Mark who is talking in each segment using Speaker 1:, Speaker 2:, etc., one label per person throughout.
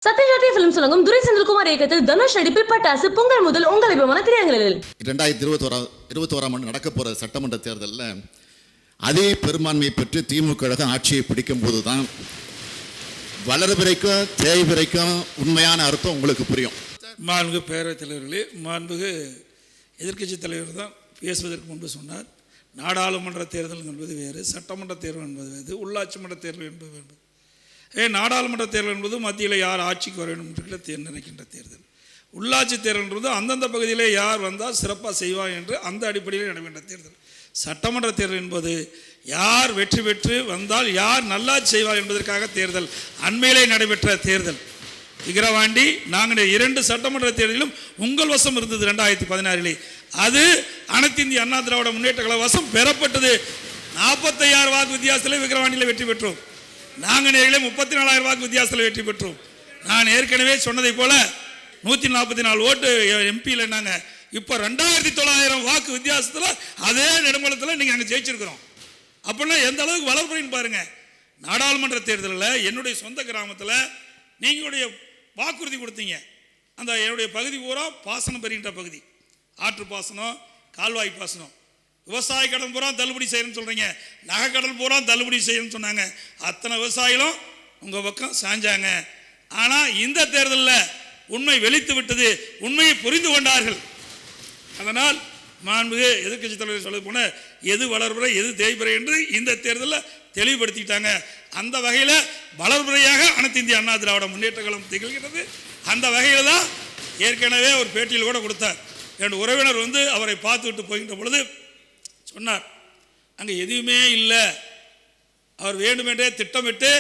Speaker 1: சத்யஜாதி film சொல்லுங்க துரை செந்தில்குமார் இயக்கத்தில் தனுஷ் நடிப்பில் பட்டாசு பொங்கல் முதல் உங்கள் விமான திரையரங்குகளில்
Speaker 2: 2021 ஆண்டு நடக்க போற சட்டமன்ற தேர்தலில் அதே பெரும்பான்மையை பெற்று திமுக ஆட்சியை பிடிக்கும் போதுதான் வளர்பிறைக்கும் தேய்பிறைக்கும் உண்மையான அர்த்தம் உங்களுக்கு புரியும்.
Speaker 3: மாண்புமிகு பேரவைத் தலைவர்களே, மாண்புமிகு எதிர்க்கட்சி தலைவர் தான் பேசுவதற்கு முன்பு சொன்னார், நாடாளுமன்ற தேர்தல் என்பது வேறு, சட்டமன்ற தேர்தல் என்பது வேறு, உள்ளாட்சி மன்ற தேர்தல் என்பது வேறு. நாடாளுமன்ற தேர்தல் என்பது மத்தியில் யார் ஆட்சிக்கு வர வேண்டும் என்று நினைக்கின்ற தேர்தல். உள்ளாட்சி தேர்தல் என்பது அந்தந்த பகுதியிலே யார் வந்தால் சிறப்பாக செய்வார் என்று அந்த அடிப்படையில் நடைபெற்ற தேர்தல். சட்டமன்ற தேர்தல் என்பது யார் வெற்றி பெற்று வந்தால் யார் நல்லாட்சி செய்வார் என்பதற்காக தேர்தல். அண்மையிலே நடைபெற்ற தேர்தல் விக்கிரவாண்டி, நாங்கள் 2 சட்டமன்ற தேர்தலிலும் உங்கள் வசம் இருந்தது 2016. அது அனைத்து இந்திய அண்ணா திராவிட முன்னேற்ற கழக வசம் பெறப்பட்டது. 46 வாக்கு வித்தியாசத்தில் விக்கிரவாண்டியில் வெற்றி பெற்றோம். நாங்கள் நேரிலே 34,000 வாக்கு வித்தியாசத்தில் வெற்றி பெற்றோம். நான் ஏற்கனவே சொன்னதை போல 144 ஓட்டு எம்பியில் நாங்கள் இப்போ 2,900 வாக்கு வித்தியாசத்தில் அதே நெடுமலத்தில் நீங்கள் அங்கே ஜெயிச்சிருக்கிறோம். அப்படின்னா எந்த அளவுக்கு வளர்ப்புன்னு பாருங்க. நாடாளுமன்ற தேர்தலில் என்னுடைய சொந்த கிராமத்தில் நீங்களுடைய வாக்குறுதி கொடுத்தீங்க. அந்த என்னுடைய பகுதி பூரா பாசனம் பெறுகின்ற பகுதி, ஆற்று பாசனம், கால்வாய் பாசனம், விவசாய கடன் பூரா தள்ளுபடி செய்யணும்னு சொல்கிறீங்க, நகை கடன் பூரா தள்ளுபடி செய்யணும்னு சொன்னாங்க. அத்தனை விவசாயிகளும் உங்கள் பக்கம் சாஞ்சாங்க. ஆனால் இந்த தேர்தலில் உண்மை வெளித்து விட்டது, உண்மையை புரிந்து கொண்டார்கள். அதனால் மாண்புமிகு எதிர்க்கட்சி தலைவர் சொல்ல போன எது வளர்பிறை எது தேய்பிறை என்று இந்த தேர்தலில் தெளிவுபடுத்திட்டாங்க. அந்த வகையில் வளர்பிறையாக அனைத்து இந்திய அண்ணா திராவிட முன்னேற்ற கழகம் திகழ்கிறது. அந்த வகையில் தான் ஏற்கனவே ஒரு பேட்டியில் கூட கொடுத்தார். என்னுடைய உறவினர் வந்து அவரை பார்த்துவிட்டு போகின்ற பொழுது சொன்னார், அங்கே எதுவுமே இல்லை, அவர் வேண்டுமென்றே திட்டமிட்டு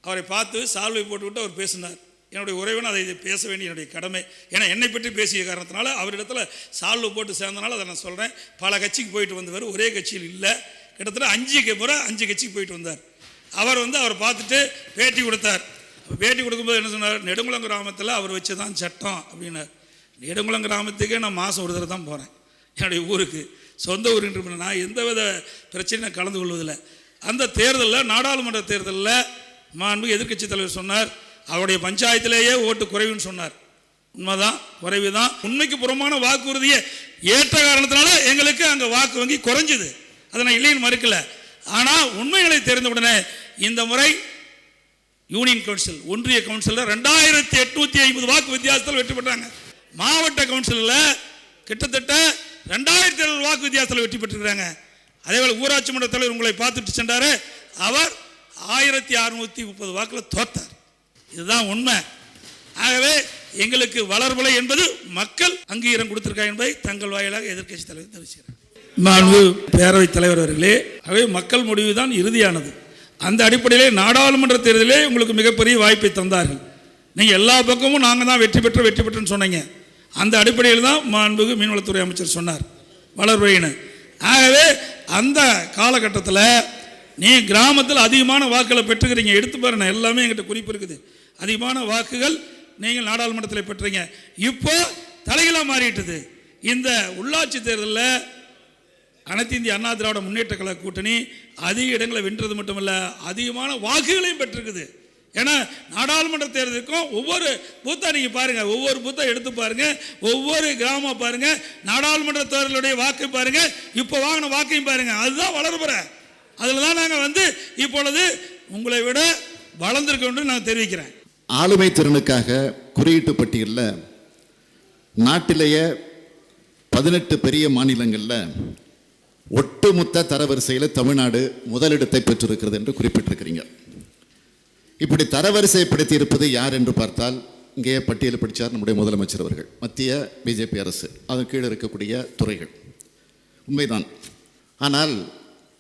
Speaker 3: அவரை பார்த்து சால்வை போட்டுவிட்டு அவர் பேசினார். என்னுடைய உறவினர் அதை பேச வேண்டிய என்னுடைய கடமை. ஏன்னா என்னை பற்றி பேசிய காரணத்தினால அவரிடத்துல சால்வு போட்டு சேர்ந்தனால அதை நான் சொல்கிறேன். பல கட்சிக்கு போயிட்டு வந்தவர், ஒரே கட்சியில் இல்லை, கிட்டத்தட்ட 5 முறை 5 கட்சிக்கு போயிட்டு வந்தார். அவர் வந்து அவர் பார்த்துட்டு பேட்டி கொடுத்தார். பேட்டி கொடுக்கும்போது என்ன சொன்னார், நெடுங்குளம் கிராமத்தில் அவர் வச்சு தான் சட்டம் அப்படின்னார். நெடுங்குளம் கிராமத்துக்கே நான் மாதம் ஒரு தடவை தான் போகிறேன், என்னுடைய ஊருக்கு சொந்த ஊருக்கு. நான் எந்தவித பிரச்சனையும் கலந்து கொள்வதில்லை. அந்த தேர்தலில் நாடாளுமன்ற தேர்தலில் மாண்புமிகு எதிர்க்கட்சி தலைவர் சொன்னார், அவருடைய பஞ்சாயத்திலேயே ஓட்டு குறைவுன்னு சொன்னார். உண்மைதான், குறைவு தான். உண்மைக்கு புறமான வாக்குறுதியை ஏற்ற காரணத்தினால எங்களுக்கு அங்கே வாக்கு வங்கி குறைஞ்சிது, அதை நான் இல்லைன்னு மறுக்கல. ஆனால் உண்மைகளை தெரிந்தவுடனே இந்த முறை யூனியன் கவுன்சில், ஒன்றிய கவுன்சிலில் 2,850 வாக்கு வித்தியாசத்தில் வெற்றி பெற்றாங்க. மாவட்ட கவுன்சிலில் கிட்டத்தட்ட 2,000 வாக்கு வித்தியாசத்தில் வெற்றி பெற்றிருக்கிறாங்க. அதேபோல் ஊராட்சி மன்ற தலைவர் உங்களை பார்த்துட்டு சென்றார், அவர் 1,630 வாக்கில் தோத்தார். இதுதான் உண்மை. ஆகவே எங்களுக்கு வளர்பலை என்பது மக்கள் அங்கீகாரம் கொடுத்திருக்காங்க என்பதை தங்கள் வாயிலாக எதிர்க்கட்சி தலைவர் தெரிவிக்கிறார். மாண்புமிகு பேரவைத் தலைவர் அவர்களே, ஆகவே மக்கள் முடிவு தான் இறுதியானது. அந்த அடிப்படையிலே நாடாளுமன்ற தேர்தலே உங்களுக்கு மிகப்பெரிய வாய்ப்பை தந்தார்கள். நீங்கள் எல்லா பக்கமும் நாங்கள் தான் வெற்றி பெற்றோன்னு சொன்னீங்க. அந்த அடிப்படையில் தான் மாண்புமிகு மீன்வளத்துறை அமைச்சர் சொன்னார் வளர்பறையினர். ஆகவே அந்த காலகட்டத்தில் நீ கிராமத்தில் அதிகமான வாக்குகளை பெற்றுக்கிறீங்க. எடுத்து பாருங்க, எல்லாமே எங்கிட்ட குறிப்பு இருக்குது. அதிகமான வாக்குகள் நீங்கள் நாடாளுமன்றத்தில் பெற்றீங்க. இப்போ தலைகளாக மாறிட்டது. இந்த உள்ளாட்சி தேர்தலில் அனைத்து இந்திய அண்ணா திராவிட முன்னேற்ற கழக கூட்டணி அதிக இடங்களை வென்றது மட்டுமல்ல, அதிகமான வாக்குகளையும் பெற்றிருக்குது. ஏன்னா நாடாளுமன்ற தேர்தலுக்கும் ஒவ்வொரு பூத்தாக நீங்கள் பாருங்கள், ஒவ்வொரு பூத்தாக எடுத்து பாருங்கள், ஒவ்வொரு கிராமம் பாருங்கள், நாடாளுமன்ற தேர்தலுடைய வாக்கு பாருங்கள், இப்போ வாங்கின வாக்கையும் பாருங்கள். அதுதான் வளர்புற. அதில் தான் நாங்கள் வந்து இப்பொழுது உங்களை விட வளர்ந்துருக்கோம் என்று நான் தெரிவிக்கிறேன்.
Speaker 2: ஆளுமை திறனுக்காக குறியீட்டு பட்டியலில் நாட்டிலேயே 18 பெரிய மாநிலங்களில் ஒட்டுமொத்த தரவரிசையில் தமிழ்நாடு முதலிடத்தை பெற்றிருக்கிறது என்று குறிப்பிட்டிருக்கிறீங்க. இப்படி தரவரிசைப்படுத்தி இருப்பது யார் என்று பார்த்தால், இங்கே பட்டியல் படித்தார் நம்முடைய முதலமைச்சர் அவர்கள், மத்திய பிஜேபி அரசு, அதன் கீழே இருக்கக்கூடிய துறைகள். உண்மைதான். ஆனால்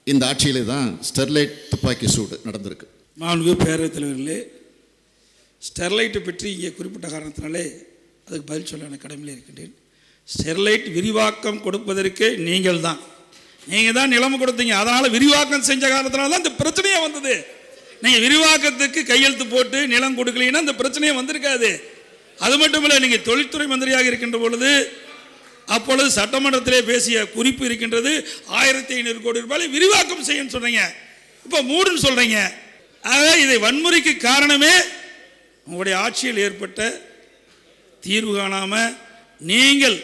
Speaker 2: இந்த ஆட்சியிலே தான் ஸ்டெர்லைட் துப்பாக்கி சூடு நடந்திருக்கு.
Speaker 3: மாண்புமிகு பேரவைத் தலைவர்களே, ஸ்டெர்லைட்டை பற்றி இங்கே குறிப்பிட்ட காரணத்தினாலே அதுக்கு பதில் சொல்ல எனக்கு கடமையில் இருக்கின்றேன். ஸ்டெர்லைட் விரிவாக்கம் கொடுப்பதற்கு நீங்கள் தான் நிலம் கொடுத்தீங்க. அதனால் விரிவாக்கம் செஞ்ச காரணத்தினால தான் இந்த பிரச்சனையே வந்தது. நீங்கள் விரிவாக்கத்துக்கு கையெழுத்து போட்டு நிலம் கொடுக்கலீங்கன்னா இந்த பிரச்சனையே வந்திருக்காது. அது மட்டும் இல்லை, நீங்கள் தொழில்துறை மந்திரியாக இருக்கின்ற பொழுது அப்பொழுது சட்டமன்றத்திலே பேசிய குறிப்பு இருக்கின்றது, 1,500 கோடி ரூபாய் விரிவாக்கம் செய்யணும்னு சொன்னீங்க. இப்போ மூடுன்னு சொல்கிறீங்க. ஆக இதை வன்முறைக்கு காரணமே உங்களுடைய ஆட்சியில் ஏற்பட்ட தீர்வு காணாமல் நீங்கள்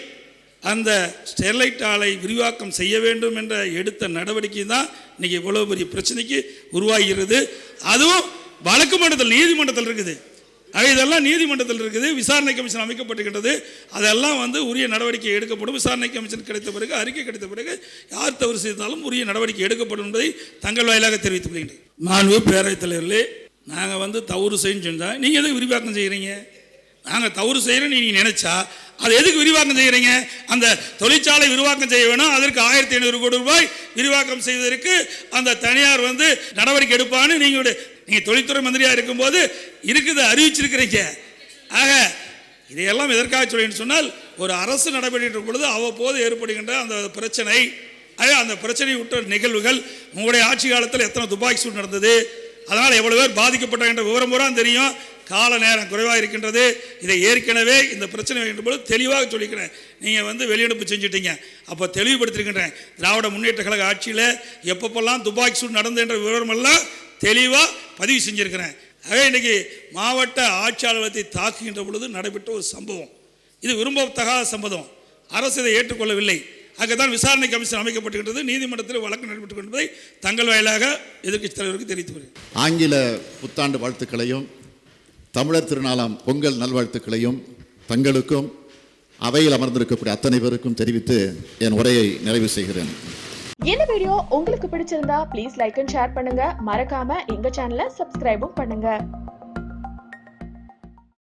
Speaker 3: அந்த ஸ்டெர்லைட் ஆலை விரிவாக்கம் செய்ய வேண்டும் என்ற எடுத்த நடவடிக்கை தான் இன்றைக்கி இவ்வளோ பெரிய பிரச்சனைக்கு உருவாகிறது. அதுவும் வழக்கு மன்றத்தில் நீதிமன்றத்தில் இருக்குது. ஆக இதெல்லாம் நீதிமன்றத்தில் இருக்குது. விசாரணை கமிஷன் அமைக்கப்பட்டிருக்கின்றது. அதெல்லாம் உரிய நடவடிக்கை எடுக்கப்படும். விசாரணை கமிஷன் கிடைத்த பிறகு, அறிக்கை கிடைத்த பிறகு யார் தவறு செய்தாலும் உரிய நடவடிக்கை எடுக்கப்படும் என்பதை தங்கள் வாயிலாக தெரிவித்துக் கொள்கின்றேன். மாண்பு பேரவைத் தலைவர்களே, நாங்கள் தவறு செய்யணும்னு சொன்னால் நீங்கள் எதுக்கு விரிவாக்கம் செய்கிறீங்க? நாங்கள் தவறு செய்கிறோன்னு நீங்கள் நினைச்சா அதை எதுக்கு விரிவாக்கம் செய்கிறீங்க? அந்த தொழிற்சாலை விரிவாக்கம் செய்ய வேணும். அதற்கு 1500 கோடி ரூபாய் விரிவாக்கம் செய்வதற்கு அந்த தனியார் நடவடிக்கை எடுப்பான்னு நீங்கள் தொழில்துறை மந்திரியாக இருக்கும்போது இருக்குது, அறிவிச்சிருக்கிறீங்க. ஆக இதையெல்லாம் எதற்காக சொல்லின்னு சொன்னால், ஒரு அரசு நடவடிக்கை பொழுது அவ்வப்போது ஏற்படுகின்ற அந்த பிரச்சனை, அந்த பிரச்சனையை விட்ட நிகழ்வுகள், உங்களுடைய ஆட்சி காலத்தில் எத்தனை துப்பாக்கி சூடு நடந்தது, அதனால் எவ்வளவு பேர் பாதிக்கப்பட்டாங்க என்ற விவரம் பூரா தெரியும். கால நேரம் குறைவாக இருக்கின்றது. இதை ஏற்கனவே இந்த பிரச்சனை போது தெளிவாக சொல்லிக்கிறேன். நீங்கள் வெளியெடுப்பு செஞ்சுட்டீங்க. அப்போ தெளிவுபடுத்திருக்கின்றேன். திராவிட முன்னேற்ற கழக ஆட்சியில் எப்பப்பெல்லாம் துப்பாக்கி சூடு நடந்து என்ற விவரமெல்லாம் தெளிவாக பதிவு செஞ்சுருக்கிறேன். ஆகவே இன்றைக்கி மாவட்ட ஆட்சியாளர்களை தாக்குகின்ற பொழுது நடைபெற்ற ஒரு சம்பவம், இது விரும்பத்தகாத சம்பவம். அரசு இதை ஏற்றுக்கொள்ளவில்லை. அங்கதான் விசாரணை கமிஷன் அமைக்கப்பட்டிருக்கிறது. நீதிமன்றத்தில் வழக்கு நடைபெற்றுக் கொண்டதை தங்கள் வாயிலாக எதிர்க்கட்சி தலைவருக்கு தெரிவித்து
Speaker 2: ஆங்கில புத்தாண்டு வாழ்த்துக்களையும் தமிழர் திருநாளாம் பொங்கல் நல்வாழ்த்துக்களையும் தங்களுக்கும் அவையில் அமர்ந்திருக்கக்கூடிய அத்தனை பேருக்கும் தெரிவித்து என் உரையை நிறைவு செய்கிறேன்.
Speaker 4: இந்த வீடியோ உங்களுக்கு பிடிச்சிருந்தா ப்ளீஸ் லைக் அண்ட் ஷேர் பண்ணுங்க. மறக்காம எங்க சேனலை சப்ஸ்கிரைபும் பண்ணுங்க.